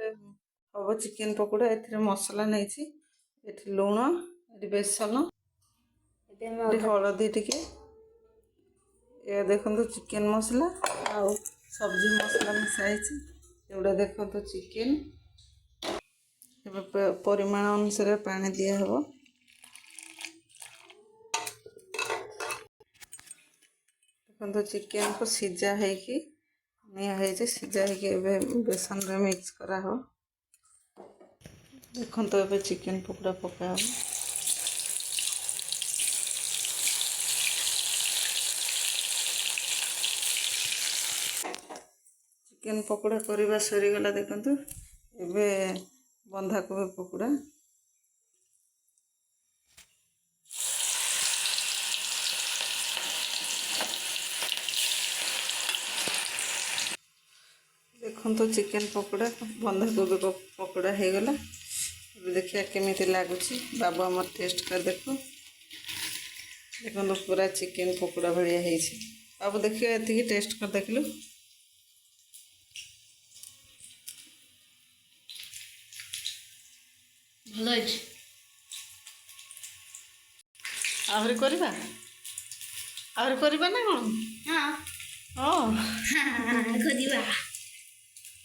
हम चिकेन पकोड़ा ए मसला नहीं लुण ये बेसन ये हलदी टिके ये देखो चिकेन मसला आउ सब्जी मसला मिसाई एगुड़ा देखो चिकेन परिमाण अनुसार पानी दिया हबो देखो चिकेन को सीझा है कि सीझा है बेसन रे मिक्स करा हो देखो तो ये चिकेन पकोड़ा पका हो चिकेन पकोड़ा करवा सरीगला देखो एबे बंधाकोबी पकोड़ा देखो तो चिकेन पकोड़ा बंधाकोबी पकोड़ा हो गला देखिए केमी लगुच बाबू आम टेस्ट कर देखो देखो पूरा चिकेन पकोड़ा भाया है बाबू देखिए ये टेस्ट कर देखलु भल आहरी करवा आहरी करवा ना कौन हाँ हाँ खोजा